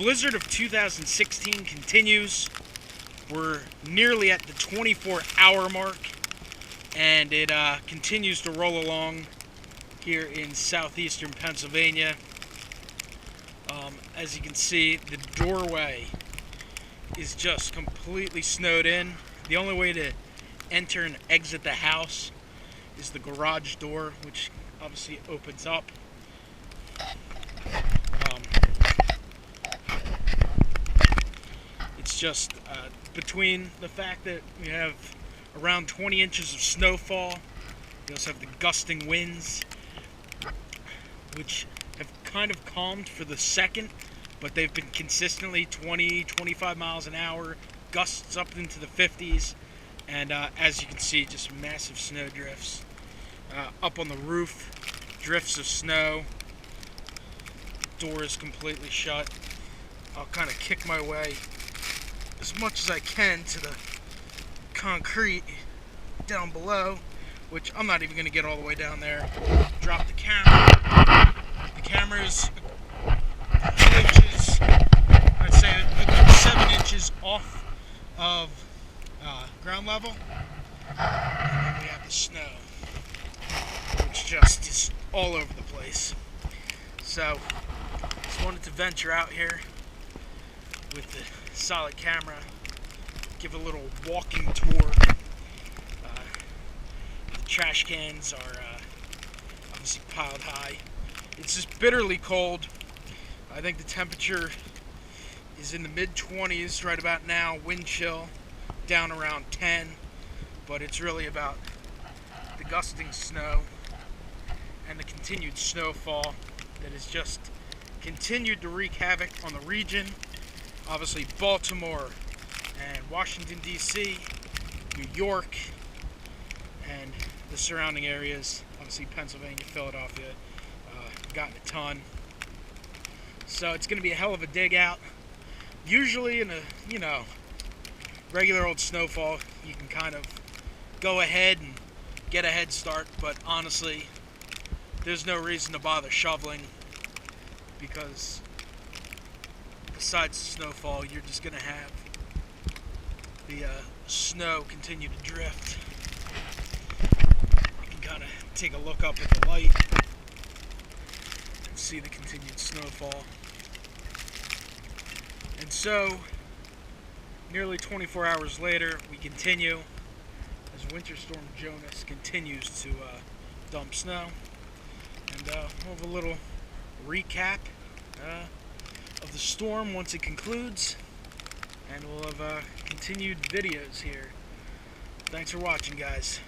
blizzard of 2016 continues. We're nearly at the 24-hour mark, and it continues to roll along here in southeastern Pennsylvania. As you can see, the doorway is just completely snowed in. The only way to enter and exit the house is the garage door, which obviously opens up. It's just between the fact that we have around 20 inches of snowfall, we also have the gusting winds, which have kind of calmed for the second, but they've been consistently 20-25 miles an hour, gusts up into the 50s, and as you can see, just massive snow drifts. Up on the roof, drifts of snow. Door is completely shut. I'll kind of kick my way as much as I can to the concrete down below, which I'm not even going to get all the way down there. Drop the camera. The camera is 2 inches, I'd say a good 7 inches off of ground level. And then we have the snow, which just is all over the place. So, just wanted to venture out here with the solid camera, give a little walking tour. The trash cans are obviously piled high. It's just bitterly cold. I think the temperature is in the mid-20s right about now. Wind chill down around 10, but it's really about the gusting snow and the continued snowfall that has just continued to wreak havoc on the region. Obviously Baltimore and Washington, D.C., New York, and the surrounding areas, obviously Pennsylvania, Philadelphia, gotten a ton. So it's going to be a hell of a dig out. Usually in a, regular old snowfall, you can kind of go ahead and get a head start, but honestly, there's no reason to bother shoveling, because besides the snowfall, you're just going to have the snow continue to drift. You can kind of take a look up at the light and see the continued snowfall. And so, nearly 24 hours later, we continue as Winter Storm Jonas continues to dump snow. And we'll have a little recap of the storm once it concludes, and we'll have continued videos here. Thanks for watching, guys.